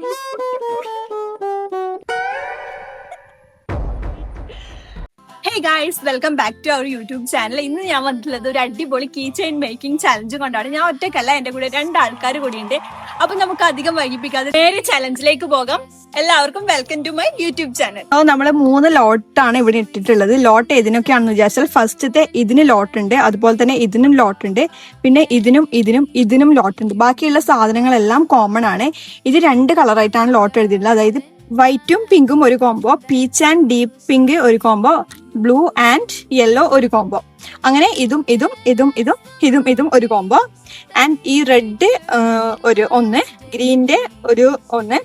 Hey guys, welcome back to our YouTube channel. ഇന്ന് ഞാൻ വന്നിട്ടുള്ളത് ഒരു അടിപൊളി കീ ചെയിൻ മേക്കിംഗ് ചലഞ്ച് കൊണ്ടാണ്. ഞാൻ ഒറ്റക്കല്ല, എന്റെ കൂടെ 2 ആൾക്കാർ കൂടിയുണ്ട്. അപ്പൊ നമുക്ക് അധികം വൈകിപ്പിക്കാതെ നേരെ ചലഞ്ചിലേക്ക് പോകാം. എല്ലാവർക്കും welcome to my YouTube channel. നമ്മള് 3 ലോട്ടാണ് ഇവിടെ ഇട്ടിട്ടുള്ളത്. ലോട്ട് ഏതിനൊക്കെയാണെന്ന് വിചാരിച്ചാൽ ഫസ്റ്റത്തെ ഇതിന് ലോട്ട് ഉണ്ട്, അതുപോലെ തന്നെ ഇതിനും ലോട്ട് ഉണ്ട്, പിന്നെ ഇതിനും ലോട്ട് ഉണ്ട്. ബാക്കിയുള്ള സാധനങ്ങളെല്ലാം കോമൺ ആണ്. ഇത് 2 കളറായിട്ടാണ് ലോട്ട് എഴുതിയിട്ടുള്ളത്. അതായത് വൈറ്റും പിങ്കും ഒരു combo, peach and deep pink ഒരു കോംബോ, ബ്ലൂ ആൻഡ് യെല്ലോ ഒരു കോംബോ. അങ്ങനെ ഇതും ഒരു കോംബോ. ആൻഡ് ഈ റെഡ് ഒന്ന്, ഗ്രീന്റെ ഒന്ന്,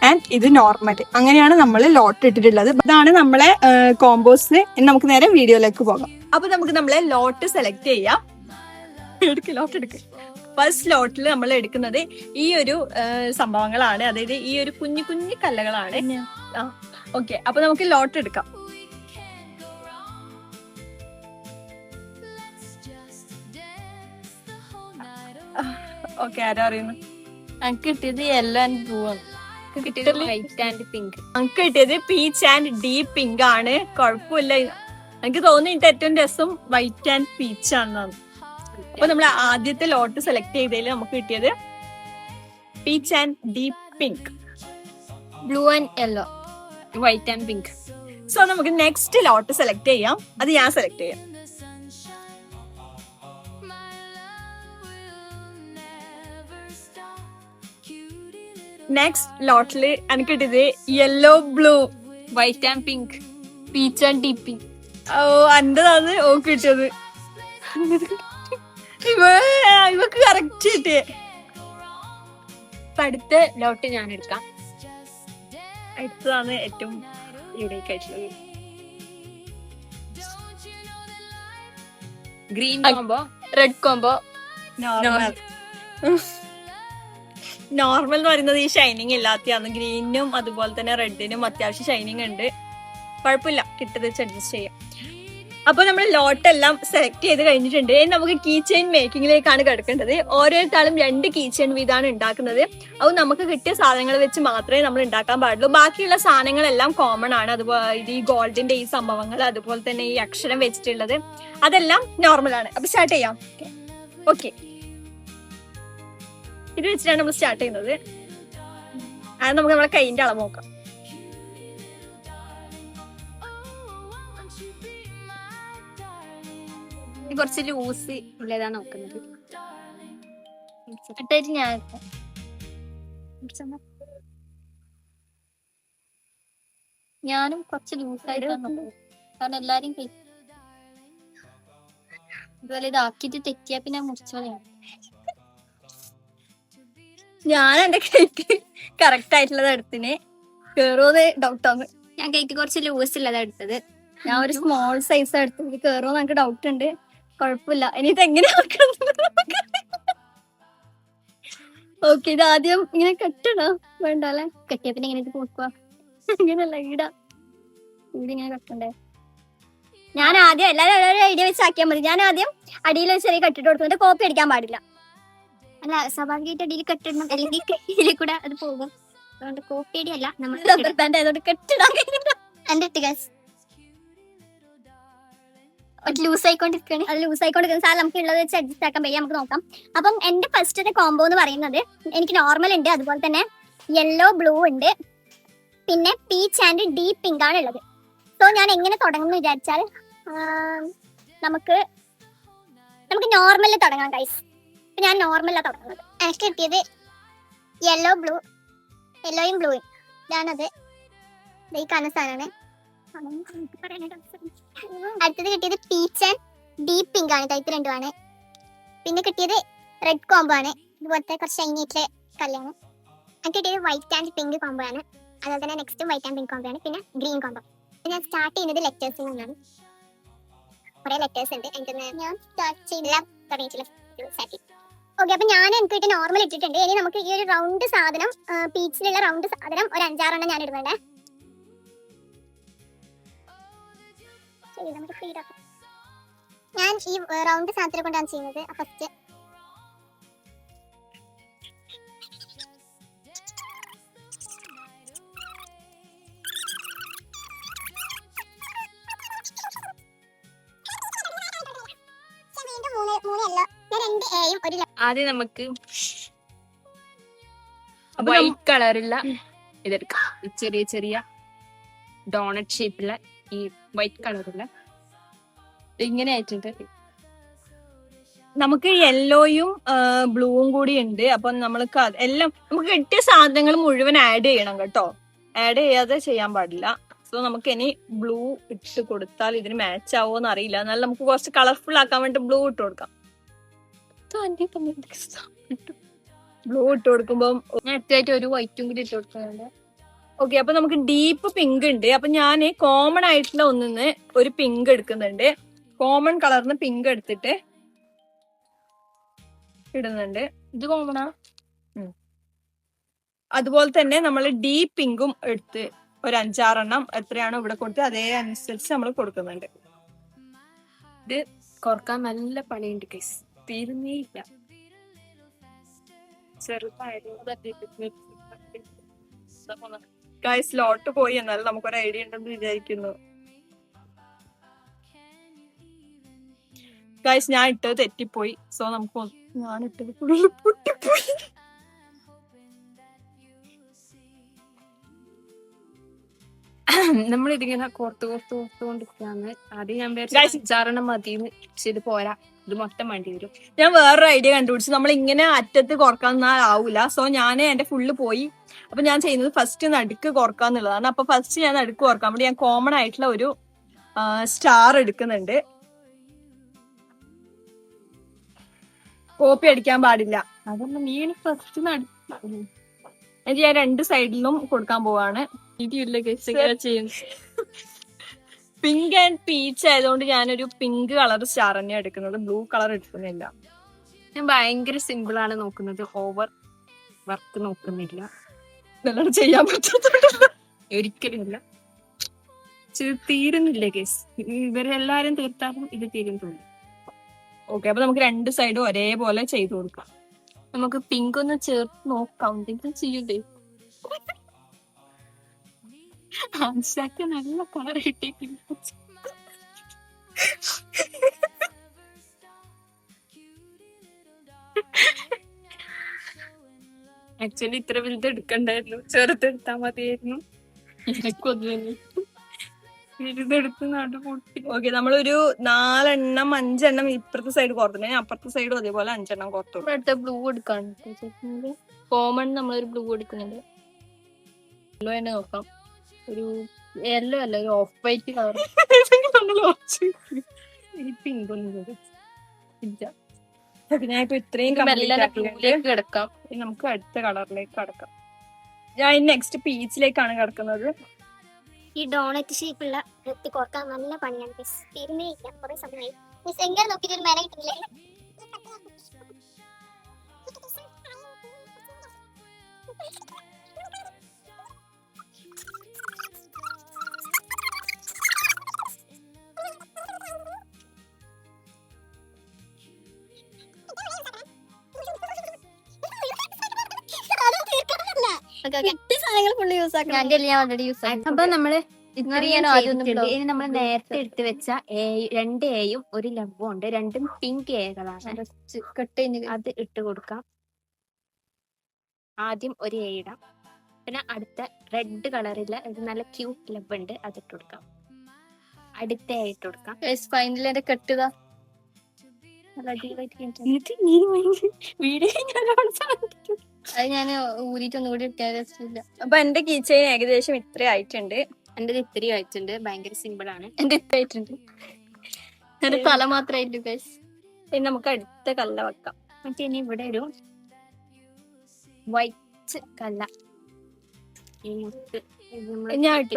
ആൻഡ് ഇത് നോർമൽ. അങ്ങനെയാണ് നമ്മൾ ലോട്ട് ഇട്ടിട്ടുള്ളത്. ഇതാണ് നമ്മളെ കോംബോസ്. നമുക്ക് നേരെ വീഡിയോയിലേക്ക് പോകാം. അപ്പൊ നമുക്ക് നമ്മളെ ലോട്ട് സെലക്ട് ചെയ്യാം. ലോട്ട് എടുക്ക്. ഫസ്റ്റ് ലോട്ടിൽ നമ്മൾ എടുക്കുന്നത് ഈ ഒരു സംഭവങ്ങളാണ്. അതായത് ഈ ഒരു കുഞ്ഞു കുഞ്ഞു കല്ലകളാണ്. ഓക്കെ, അപ്പൊ നമുക്ക് ലോട്ട് എടുക്കാം. ഓക്കെ, ആരാ അറിയുന്നു? എനിക്ക് കിട്ടിയത് യെല്ലോ ആൻഡ് ബ്ലൂ ആണ്. കിട്ടിയത് വൈറ്റ് ആൻഡ് പിങ്ക്. എനിക്ക് കിട്ടിയത് പീച്ച് ആൻഡ് ഡീപ് പിങ്ക് ആണ്. കുഴപ്പമില്ല, എനിക്ക് തോന്നുന്നു ഇതിന്റെ ഏറ്റവും രസം വൈറ്റ് ആൻഡ് പീച്ച് ആണെന്നാണ്. അപ്പൊ നമ്മൾ ആദ്യത്തെ ലോട്ട് സെലക്ട് ചെയ്തതിൽ നമുക്ക് കിട്ടിയത് peach and deep pink, blue and yellow, white and pink. So നമുക്ക് നെക്സ്റ്റ് ലോട്ട് സെലക്ട് ചെയ്യാം. അത് ഞാൻ സെലക്ട് ചെയ്യാം. നെക്സ്റ്റ് ലോട്ടില് എനിക്ക് കിട്ടിയത് yellow, blue, white and pink, peach and deep pink. ഓ, എന്റേതാണ് ഓ കിട്ടിയത്. ഇവക്ക് കറക്റ്റ് കിട്ടിയേ. അടുത്ത ലോട്ട് ഞാൻ എടുക്കാം. അടുത്തതാണ് ഏറ്റവും യൂണീക്ക് ആയിട്ടുള്ളത്. Green combo, red combo, normal. Normal എന്ന് പറയുന്നത് ഈ ഷൈനിങ് ഇല്ലാത്തതാണ്. ഗ്രീനും അതുപോലെ തന്നെ റെഡിനും അത്യാവശ്യം ഷൈനിങ് ഉണ്ട്. കുഴപ്പമില്ല, കിട്ടത് അഡ്ജസ്റ്റ് ചെയ്യാം. അപ്പൊ നമ്മൾ ലോട്ടെല്ലാം സെലക്ട് ചെയ്ത് കഴിഞ്ഞിട്ടുണ്ട്. നമുക്ക് കീ ചെയിൻ മേക്കിങ്ങിലേക്കാണ് കിടക്കേണ്ടത്. ഓരോരുത്താളും 2 കീ ചെയിൻ വീതമാണ് ഉണ്ടാക്കുന്നത്. അത് നമുക്ക് കിട്ടിയ സാധനങ്ങൾ വെച്ച് മാത്രമേ നമ്മൾ ഉണ്ടാക്കാൻ പാടുള്ളൂ. ബാക്കിയുള്ള സാധനങ്ങളെല്ലാം കോമൺ ആണ്. അതുപോലെ ഈ ഗോൾഡിന്റെ ഈ സംഭവങ്ങൾ, അതുപോലെ തന്നെ ഈ അക്ഷരം വെച്ചിട്ടുള്ളത്, അതെല്ലാം നോർമൽ ആണ്. അപ്പൊ സ്റ്റാർട്ട് ചെയ്യാം. ഓക്കെ, ഇത് വെച്ചിട്ടാണ് നമ്മൾ സ്റ്റാർട്ട് ചെയ്യുന്നത്. അത് നമുക്ക് നമ്മളെ കൈയിന്റെ അളവ് നോക്കാം. കുറച്ച് ലൂസ് ഉള്ളതാണ് നോക്കുന്നത്. ഞാനും കുറച്ച് ലൂസായിട്ടാണ് നോക്കുന്നത്. കാരണം എല്ലാരും ഇതുപോലെ ഇതാക്കിട്ട് തെറ്റിയാ പിന്നെ മുറിച്ചോളയാണ്. ഞാൻ എന്റെ കേക്ക് കറക്റ്റ് ആയിട്ടുള്ളത് എടുത്തിന്. കേറോന്ന് ഡൗട്ടാണ്. ഞാൻ കേക്ക് കുറച്ച് ലൂസ് ഉള്ളതാണ് എടുത്തത്. ഞാൻ ഒരു സ്മോൾ സൈസ് എടുത്തത്. കേറോന്ന് എനിക്ക് ഡൗട്ട് ഉണ്ട്. കുഴപ്പമില്ല, ഇനി ഇത് എങ്ങനെ ഓക്കെ. ഇത് ആദ്യം ഇങ്ങനെ കെട്ടണോ വേണ്ടല്ലേ? കെട്ടിയ പിന്നെ ഇങ്ങനെ ഇത് പോക്കുക. ഇങ്ങനെയല്ല, ഇവിടെ ഇങ്ങനെ കെട്ടണ്ടേ. ഞാൻ ആദ്യം എല്ലാവരും ഐഡിയ വെച്ച് ആക്കിയാൽ മതി. ഞാൻ ആദ്യം അടിയിൽ വെച്ച് ചെറിയ കെട്ടിട്ട് കൊടുത്തു. കോപ്പി അടിക്കാൻ പാടില്ല. അല്ല, സ്വാഭാവികമായിട്ട് അടിയിൽ കെട്ടിടണം, അല്ലെങ്കിൽ കയ്യിൽ കൂടെ അത് പോകും. അതുകൊണ്ട് കോപ്പി അടിയല്ല, നമ്മൾ റബ്ബർ ബാൻഡ് ആയതുകൊണ്ട് കെട്ടിടാൻ കഴിയില്ല. എന്റെ ലൂസ് ആയിക്കൊണ്ടിരിക്കുകയാണ്. അത് ലൂസ് ആയിക്കൊണ്ടിരിക്കുന്ന സാർ നമുക്ക് ഉള്ളത് വെച്ച് അഡ്ജസ്റ്റ് ആക്കാൻ പറ്റും. നമുക്ക് നോക്കാം. അപ്പം എന്റെ ഫസ്റ്റത്തെ കോംബോ എന്ന് പറയുന്നത് എനിക്ക് നോർമൽ ഉണ്ട്, അതുപോലെ തന്നെ യെല്ലോ, ബ്ലൂ ഉണ്ട്, പിന്നെ പീച്ച് ആൻഡ് ഡീപ് പിങ്ക് ആണ് ഉള്ളത്. സോ ഞാൻ എങ്ങനെ തുടങ്ങുമെന്ന് വിചാരിച്ചാൽ നമുക്ക് നോർമലിൽ തുടങ്ങാം ഗൈസ്. ഞാൻ നോർമലിലാണ് തുടങ്ങുന്നത്. എനിക്ക് കിട്ടിയത് യെല്ലോയും ബ്ലൂയും. ഞാനത് ഈ കാണുന്ന സാധനമാണ്. അടുത്തത് കിട്ടിയത് പീച്ച് ആൻഡ് ഡീപ് പിങ്ക് ആണ്. ഇത് രണ്ടുമാണ്. പിന്നെ കിട്ടിയത് റെഡ് കോംബോ ആണ്. ഇതുപോലത്തെ കുറച്ച് ഷൈനി ആയിട്ടുള്ള കല്ലാണ്. എനിക്ക് കിട്ടിയത് വൈറ്റ് ആൻഡ് പിങ്ക് കോംബോ ആണ്. അതുപോലെ തന്നെ next white and pink combo ആണ്. പിന്നെ ഗ്രീൻ കോംബോ. ഞാൻ സ്റ്റാർട്ട് ചെയ്യുന്നത് ലെറ്റേഴ്സിൽ നിന്നാണ്. കുറെ ലെറ്റേഴ്സ് ഉണ്ട്. ഞാൻ സ്റ്റാർട്ട് ചെയ്തില്ല, തുടങ്ങിയിട്ടില്ല. ഓക്കെ, അപ്പൊ എനിക്ക് കിട്ടിയ നോർമൽ ഇട്ടിട്ടുണ്ട്. ഇനി നമുക്ക് ഈ ഒരു റൗണ്ട് സാധനം, പീച്ചിലുള്ള റൗണ്ട് സാധനം ഒരു 5-6 എണ്ണം ഞാൻ ഇടുന്നുണ്ട്. ഞാൻ ഈ റൗണ്ട് സാധനത്തെ കൊണ്ടാണ് ചെയ്യുന്നത്. ഫസ്റ്റ് ആദ്യം നമുക്ക് വൈറ്റ് കളറുള്ള ഇതെടുക്കാം. ഈ ചെറിയ ചെറിയ ഡോണറ്റ് ഷേപ്പുള്ള ഈ വൈറ്റ് കളറുള്ള ഇങ്ങനെ ആയിട്ടുണ്ട്. നമുക്ക് യെല്ലോയും ബ്ലൂവും കൂടി ഉണ്ട്. അപ്പൊ നമ്മൾക്ക് എല്ലാം നമുക്ക് കിട്ടിയ സാധനങ്ങൾ മുഴുവൻ ആഡ് ചെയ്യണം കേട്ടോ. ആഡ് ചെയ്യാതെ ചെയ്യാൻ പാടില്ല. സോ നമുക്ക് ഇനി ബ്ലൂ ഇട്ട് കൊടുത്താൽ ഇതിന് മാച്ച് ആവുമോന്ന് അറിയില്ല. എന്നാൽ നമുക്ക് കുറച്ച് കളർഫുൾ ആക്കാൻ വേണ്ടി ബ്ലൂ ഇട്ട് കൊടുക്കാം. ബ്ലൂ ഇട്ട് കൊടുക്കുമ്പോൾ ഞാൻ അടുത്തായിട്ട് ഒരു വൈറ്റും കൂടി ഇട്ട് കൊടുക്കുന്നുണ്ട്. ഓക്കെ, അപ്പൊ നമുക്ക് ഡീപ്പ് പിങ്ക് ഉണ്ട്. അപ്പൊ ഞാൻ കോമൺ ആയിട്ടുള്ള ഒന്നിന്ന് ഒരു പിങ്ക് എടുക്കുന്നുണ്ട്. കോമൺ കളറിന് പിങ്ക് എടുത്തിട്ട് ഇടുന്നുണ്ട്. ഇത് കോമണാ. അതുപോലെ തന്നെ നമ്മൾ ഡീപ്പ് പിങ്കും എടുത്ത് ഒരു 5-6 എത്രയാണോ ഇവിടെ കൊടുത്ത് അതേ അനുസരിച്ച് നമ്മൾ കൊടുക്കുന്നുണ്ട്. ഇത് കുറക്കാൻ നല്ല പണിയുണ്ട് ഗൈസ്, തീരുന്നേ ഇല്ല. ഗൈസ് ലോട്ട് പോയി, എന്നാലും നമുക്കൊരു ഐഡിയ ഉണ്ടെന്ന് വിചാരിക്കുന്നു. ഗൈസ് ഞാൻ ഇട്ടത് തെറ്റിപ്പോയി. സോ നമുക്ക് ഞാൻ ഇട്ടത് ഫുള്ള് പൊട്ടിപ്പോയി. നമ്മളിതിങ്ങനെ കോർത്തുകൊണ്ടിരിക്കുകയാണ്. ആദ്യം ഞാൻ വിചാരിച്ചു 5-6 മതിന്ന്, പക്ഷെ ഇത് പോരാ, ഇത് മൊത്തം വേണ്ടി വരും. ഞാൻ വേറൊരു ഐഡിയ കണ്ടുപിടിച്ചു. നമ്മൾ ഇങ്ങനെ അറ്റത്ത് കുറക്കാന്നാൽ ആവൂല. സോ ഞാൻ എന്റെ ഫുള്ള് പോയി. അപ്പൊ ഞാൻ ചെയ്യുന്നത് ഫസ്റ്റ് നടുക്ക് കുറക്കാന്നുള്ളതാണ്. അപ്പൊ ഫസ്റ്റ് ഞാൻ നടുക്ക് കുറക്കാൻ വേണ്ടി ഞാൻ കോമൺ ആയിട്ടുള്ള ഒരു സ്റ്റാർ എടുക്കുന്നുണ്ട്. കോപ്പി അടിക്കാൻ പാടില്ല. അതൊന്നും നീ ഫസ്റ്റ് എന്നിട്ട് ഞാൻ 2 സൈഡിലും കൊടുക്കാൻ പോവാണ്. പിങ്ക് ആൻഡ് പീച്ച് ആയതുകൊണ്ട് ഞാനൊരു പിങ്ക് കളർ സ്റ്റാർ തന്നെയാണ് എടുക്കുന്നത്. ബ്ലൂ കളർ എടുക്കുന്നില്ല. ഞാൻ ഭയങ്കര സിമ്പിൾ ആണ് നോക്കുന്നത്, ഓവർ വർക്ക് നോക്കുന്നില്ല. നല്ലോണം ചെയ്യാൻ പറ്റുന്നുണ്ട് ഒരിക്കലും ഇല്ല. തീരുന്നില്ല കേസ്. ഇവരെല്ലാരും തീർത്താലും ഇത് തീരുന്നില്ല. ഓക്കെ, അപ്പൊ നമുക്ക് 2 സൈഡും ഒരേപോലെ ചെയ്തു കൊടുക്കാം. നമുക്ക് പിങ്ക് ഒന്ന് ചേർത്ത് നോക്കാം. എന്തെങ്കിലും ചെയ്യണ്ടേ? ആൻസാക്ക് നല്ല കളർ കിട്ടിയിട്ടില്ല. ആക്ച്വലി ഇത്ര വലുത് എടുക്കണ്ടായിരുന്നു, ചെറുതെടുത്താ മതിയായിരുന്നു. എനിക്കൊന്നും വലുതെടുത്ത് നടുപൊട്ടി. ഓക്കെ, നമ്മളൊരു 4-5 ഇപ്പുറത്തെ സൈഡ് കോർത്തുണ്ട്. അപ്പുറത്തെ സൈഡും അതേപോലെ 5 കോർത്തു. അടുത്ത ബ്ലൂ എടുക്കാണ്. കോമൺ നമ്മളൊരു ബ്ലൂ എടുക്കുന്നുണ്ട്. യെല്ലോ തന്നെ നോക്കാം. ഒരു യെല്ലോ അല്ല, ഒരു ഓഫ് വൈറ്റ് കളർ. പിങ്ക് ഒന്നും ഇല്ല. ഞാനിപ്പോ ഇത്രയും ബ്ലൂയിലേക്ക് കിടക്കാം. നമുക്ക് അടുത്ത കളറിലേക്ക് കടക്കാം. ഞാൻ നെക്സ്റ്റ് പീച്ചിലേക്കാണ് കിടക്കുന്നത്. ഈ ഡോണറ്റ് ഷേപ്പുള്ള വൃത്തി കുറക്കാൻ നല്ല പണിയാണ്. തീരുന്നേ ഇല്ല, കുറെ സമയമായി. എങ്ങനെ നോക്കിയിട്ട് ഒരു മേലെ കിട്ടില്ലേ? അപ്പൊ നമ്മള് ഇനി നമ്മൾ നേരത്തെ എടുത്തു വെച്ച 2 എയും ഒരു ലവും ഉണ്ട്. രണ്ടും പിങ്ക് എകളാണ്. അത് ഇട്ട് കൊടുക്കാം. ആദ്യം ഒരു എ ഇടാം. പിന്നെ അടുത്ത റെഡ് കളറില്ല നല്ല ക്യൂട്ട് ലവ് ഉണ്ട്, അത് ഇട്ട് കൊടുക്കാം. അടുത്ത എ ഇട്ട് കൊടുക്കാം. ഫൈനലി എന്റെ കെട്ടുക അത് ഞാൻ ഊരിട്ടൊന്നും കൂടി ഇട്ടില്ല. അപ്പൊ എന്റെ കീ ചെയിൻ ഏകദേശം ഇത്ര ആയിട്ടുണ്ട്. എന്റെ ഇത്രയും ആയിട്ടുണ്ട്. ഭയങ്കര സിമ്പിൾ ആണ്. എന്റെ ഇത്ര ആയിട്ടുണ്ട്. എന്റെ തല മാത്രമായിട്ട് ഗൈസ്. ഇനി നമുക്ക് അടുത്ത കല്ല വെക്കാം. മറ്റേ ഇനി ഇവിടെ ഒരു വൈറ്റ് കല്ല ഞാൻ ഇട്ട്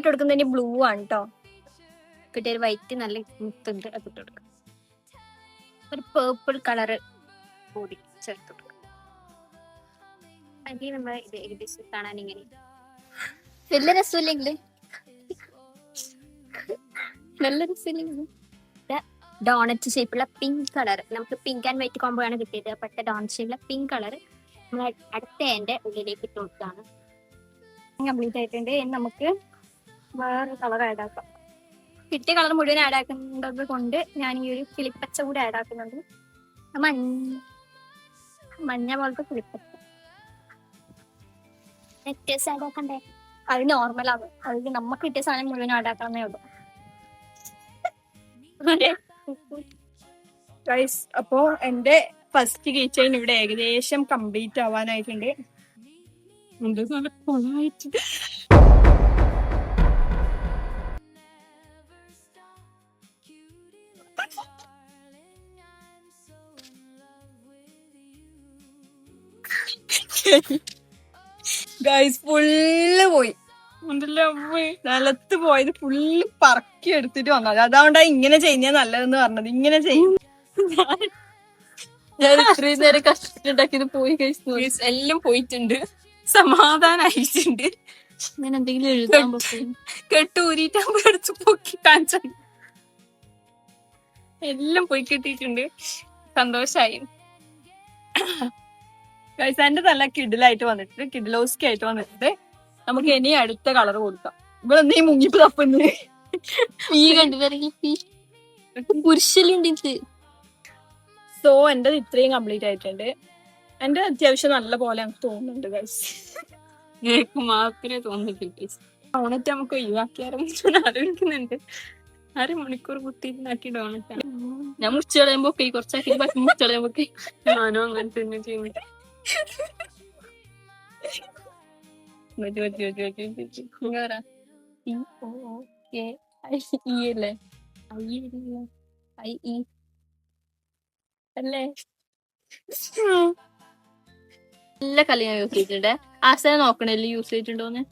കൊടുക്കുന്നത് ഇനി ബ്ലൂ ആണ് കേട്ടോ. പിന്നെ ഒരു വൈറ്റ് നല്ല മുത്തുണ്ട്, അത് ഇട്ട് കൊടുക്കാം. ഒരു പേർപ്പിൾ കളറ് കൂടി ചേർത്ത് കൊടുക്കാം. അതിൽ നമ്മൾ ഇത് ഏകദേശം കാണാൻ ഇങ്ങനെ വലിയ രസമില്ലെങ്കിൽ നല്ല രസമില്ലെങ്കിൽ ഡോണറ്റ് ഷേപ്പുള്ള പിങ്ക് കളർ. നമുക്ക് പിങ്ക് ആൻഡ് വൈറ്റ് കോംബോ ആണ് കിട്ടിയത്. പക്ഷേ ഡോണറ്റ് ഷേപ്പുള്ള പിങ്ക് കളർ നമ്മൾ അടുത്ത എന്റെ ഉള്ളിലേക്ക് ഇട്ട് കൊടുത്താണ്. കംപ്ലീറ്റ് ആയിട്ടുണ്ട്. ഇനി നമുക്ക് വേറെ കളർ ആഡ് ആക്കാം. കിട്ടിയ കളർ മുഴുവൻ ആഡ് ആക്കുന്നത് കൊണ്ട് ഞാൻ ഈ ഒരു കിളിപ്പച്ച കൂടി ആഡ് ആക്കുന്നുണ്ട്. മഞ്ഞ പോലത്തെ ക്ലിപ്പ് നെക്ലേസ് ആഡാക്കണ്ടേ? അത് നോർമലാണ്. അത് നമുക്ക് കിട്ടിയ സാധനം മുഴുവൻ ആടാക്കാന്നേ ഉള്ളൂ. ഗൈസ്, അപ്പോ എന്റെ ഫസ്റ്റ് കീ ചെയിൻ ഇവിടെ ഏകദേശം കംപ്ലീറ്റ് ആവാനായിട്ടുണ്ട്. ഗൈസ്, ഫുള്ള് പോയി. നിലത്ത് പോയത് ഫുള്ള് പറക്കി എടുത്തിട്ട് വന്നത്. അതുകൊണ്ടാ ഇങ്ങനെ ചെയ്യുന്ന നല്ലതെന്ന് പറഞ്ഞത്. ഇങ്ങനെ ചെയ്യും. ഞാൻ ഇത്രയും നേരം കഷ്ടപ്പെട്ടുണ്ടാക്കിയത് പോയി കഴിച്ചു. എല്ലാം പോയിട്ടുണ്ട്. സമാധാനായിട്ടുണ്ട്. ഞാൻ എന്തെങ്കിലും എഴുതാൻ കെട്ടൂരിട്ടാകുമ്പോ എടുത്ത് പൊക്കി കാണിച്ച എല്ലാം പോയി കിട്ടിയിട്ടുണ്ട്. സന്തോഷായി. എന്റെ നല്ല കിഡിലായിട്ട് വന്നിട്ട് കിഡിലോസ്കി ആയിട്ട് വന്നിട്ട് നമുക്ക് ഇനി അടുത്ത കളർ കൊടുക്കാം. ഇവിടെ നീ മുങ്ങിപ്പ് തപ്പുന്നത് ഈ കണ്ടിട്ടിറങ്ങി പുരുഷലുണ്ട്. സോ എന്റെ ഇത്രയും കംപ്ലീറ്റ് ആയിട്ടുണ്ട്. എന്റെ അത്യാവശ്യം നല്ല പോലെ എനിക്ക് തോന്നുന്നുണ്ട് ഗൈസ്. എനിക്ക് മാത്രമേ തോന്നുന്നില്ല. ഡോണറ്റ് നമുക്ക് ഒഴിവാക്കിയാലും ആലോചിക്കുന്നുണ്ട്. 1/2 മണിക്കൂർ കുത്തിയിരുന്നാക്കി ഡോണറ്റാണ്. ഞാൻ മുറിച്ച് കളയുമ്പോ കുറച്ചാക്കി ബാക്കി മുറിച്ച് കളയുമ്പോ ഞാനും അങ്ങനെ തന്നെ ചെയ്യുന്നു. അല്ലേ? നല്ല കളി ഞാൻ യൂസ് ചെയ്തിട്ടുണ്ട്. ആശാന നോക്കണല്ലേ യൂസ് ചെയ്തിട്ടുണ്ടോന്ന്.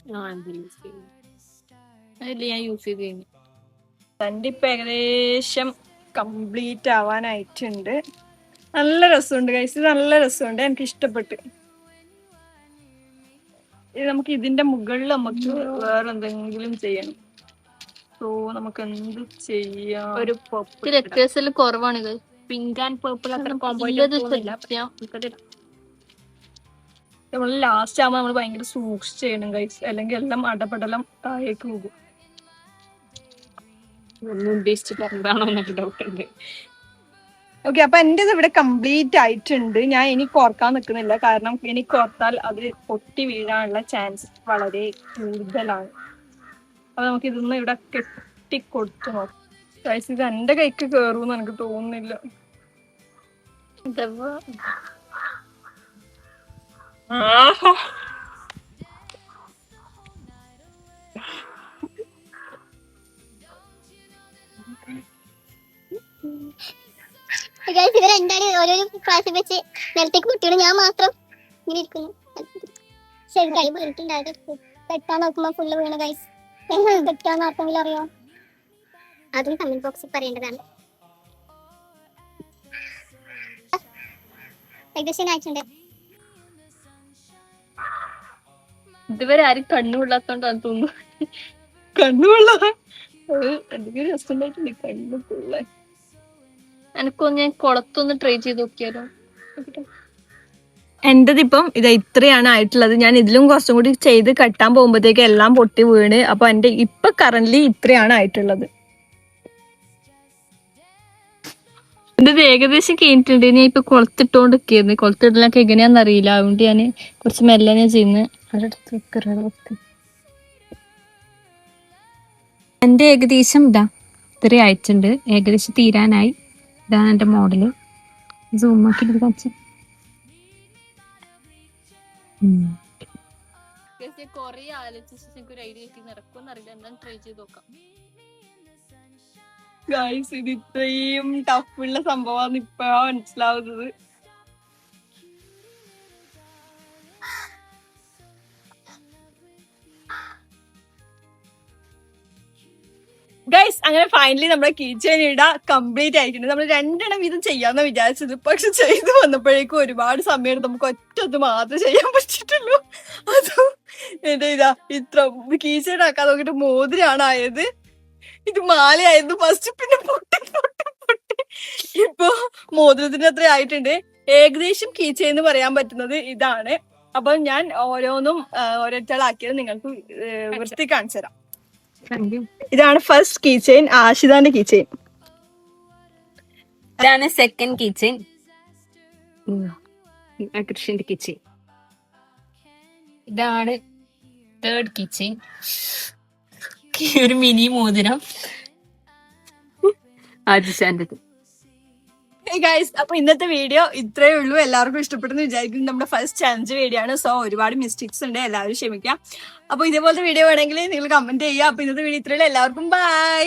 അതില് ഞാൻ യൂസ് ചെയ്ത് കഴിഞ്ഞു. തന്റെ ഇപ്പൊ ഏകദേശം കംപ്ലീറ്റ് ആവാനായിട്ടുണ്ട്. നല്ല രസമുണ്ട് ഗൈസ്, നല്ല രസമുണ്ട്. എനിക്ക് ഇഷ്ടപ്പെട്ട്. നമുക്ക് ഇതിന്റെ മുകളിൽ നമുക്ക് വേറെ എന്തെങ്കിലും ചെയ്യണം. സോ നമുക്ക് എന്ത് ചെയ്യാം? ഒരു ലെറ്റേഴ്സിൽ കുറവാണ്. പിങ്ക് ആൻഡ് പേർപ്പിൾ നമ്മൾ ലാസ്റ്റ് ആവുമ്പോ നമ്മൾ ഭയങ്കര സൂക്ഷിച്ച് ചെയ്യണം ഗൈസ്, അല്ലെങ്കിൽ എല്ലാം അടപടലം താഴേക്ക് പോകും. ഒന്നും ഉദ്ദേശിച്ചിട്ട് എന്താണോ എന്നൊക്കെ ഡൗട്ട് ഉണ്ട്. ഓക്കെ, അപ്പൊ എന്റെ ഇവിടെ കംപ്ലീറ്റ് ആയിട്ടുണ്ട്. ഞാൻ ഇനി കോർക്കാൻ നിൽക്കുന്നില്ല, കാരണം ഇനി കോർത്താൽ അത് പൊട്ടി വീഴാനുള്ള ചാൻസ് വളരെ കൂടുതലാണ്. അപ്പൊ നമുക്ക് ഇതൊന്ന് ഇവിടെ കെട്ടിക്കൊടുത്തു നോക്കാം. ഗൈസ്, ഇത് എന്റെ കൈക്ക് കേറൂന്ന് എനിക്ക് തോന്നുന്നില്ല. ഇവർ എന്തായാലും ഓരോരോ ക്ലാസ്സിൽ വെച്ച് നിലത്തേക്ക് കുട്ടിയോട് ഞാൻ മാത്രം ഇങ്ങനെ ഇരിക്കുന്നു. ശരി, കൈ പോയിട്ടുണ്ടായിരുന്നു. കെട്ടാൻ നോക്കുമ്പോ ഫുള്ള് വീണു ഗൈസ്. എങ്ങനെ കെട്ടാന്ന് ആർക്കെങ്കിലും അറിയോ? അതും കമന്റ് ബോക്സിൽ പറയേണ്ടതാണ്. ഏകദേശം ആയിട്ടുണ്ട്. ഇതുവരെ ആരും കണ്ണുകൊള്ളാത്തോണ്ടാന്ന് തോന്നുന്നു. കണ്ണുകൊള്ള എന്തെങ്കിലും രസമുണ്ടായിട്ടുണ്ട്. കണ്ണുകൊള്ള എനക്കൊന്ന് ഞാൻ കുളത്തൊന്ന് ട്രൈ ചെയ്ത് നോക്കിയാലോ? എന്റേതിപ്പം ഇത് ഇത്രയാണ് ആയിട്ടുള്ളത്. ഞാൻ ഇതിലും കുറച്ചും കൂടി ചെയ്ത് കെട്ടാൻ പോകുമ്പോഴത്തേക്ക് എല്ലാം പൊട്ടി വീണ്. അപ്പൊ എന്റെ ഇപ്പൊ കറന്റ്ലി ഇത്രയാണ് ആയിട്ടുള്ളത്. എന്റെ ഏകദേശം കഴിഞ്ഞിട്ടുണ്ട്. ഞാൻ ഇപ്പൊ കുളത്തിട്ടോണ്ടിരിക്കുന്നു. കുളത്തിടലൊക്കെ എങ്ങനെയാന്ന് അറിയില്ല, അതുകൊണ്ട് ഞാൻ കുറച്ച് മെല്ലെ ഞാൻ ചെയ്യുന്നത്. എന്റെ ഏകദേശം ഇത്ര ആയിട്ടുണ്ട്. ഏകദേശം തീരാനായി. ഇതാണ് എന്റെ മോഡല്. സൂം ആക്കി കൊറേ ആലോചിച്ച ശേഷം ഒരു ഐഡിയ കിട്ടി. നടക്കുമെന്ന് അറിയില്ല, എന്തായാലും ട്രൈ ചെയ്ത് നോക്കാം. ഗൈസ്, ഇത് ഇത്രയും ടഫുള്ള സംഭവമാണ് ഇപ്പഴാ മനസ്സിലാവുന്നത്. ഗൈസ്, അങ്ങനെ ഫൈനലി നമ്മുടെ കിച്ചൺ ഇട കംപ്ലീറ്റ് ആയിട്ടുണ്ട്. നമ്മൾ 2 എണ്ണം വീതം ചെയ്യാന്ന് വിചാരിച്ചത്, പക്ഷെ ചെയ്തു വന്നപ്പോഴേക്കും ഒരുപാട് സമയം നമുക്ക് ഒറ്റത് മാത്രമേ ചെയ്യാൻ പറ്റിയിട്ടുള്ളൂ. അതും എന്റെ ഇത്ര കിച്ചൺ ആക്കാൻ നോക്കിട്ട് മോതിരാണ് ആയത്. ഇത് മാലയായിരുന്നു ഫസ്റ്റ്, പിന്നെ പൊട്ടി. ഇപ്പൊ മോതിരത്തിന് അത്ര ആയിട്ടുണ്ട്. ഏകദേശം കീച്ചെന്ന് പറയാൻ പറ്റുന്നത് ഇതാണ്. അപ്പൊ ഞാൻ ഓരോന്നും ഓരോരുത്തരാക്കിയത് നിങ്ങൾക്ക് വൃത്തി കാണിച്ചു തരാം. ഇതാണ് ഫസ്റ്റ് കീച്ചെയിൻ, ആഷിതാന്റെ കീച്ചെയിൻ. ഇതാണ് സെക്കൻഡ് കിച്ചൺ. കൃഷിന്റെ കിച്ചൺ. ഇതാണ് തേർഡ് കിച്ചൺ. ഒരു മിനി മോതിരം ആദിശാന്റെ. ഗൈസ്, അപ്പൊ ഇന്നത്തെ വീഡിയോ ഇത്രയേ ഉള്ളൂ. എല്ലാവർക്കും ഇഷ്ടപ്പെട്ടെന്ന് വിചാരിക്കുന്നു. നമ്മുടെ ഫസ്റ്റ് ചാലഞ്ച് വീഡിയോ ആണ്. സോ ഒരുപാട് മിസ്റ്റേക്സ് ഉണ്ട്, എല്ലാവരും ക്ഷമിക്കാം. അപ്പൊ ഇതേപോലത്തെ വീഡിയോ വേണമെങ്കിൽ നിങ്ങൾ കമന്റ് ചെയ്യുക. അപ്പൊ ഇന്നത്തെ വീഡിയോ ഇത്രയേ ഉള്ളൂ. എല്ലാവർക്കും ബൈ.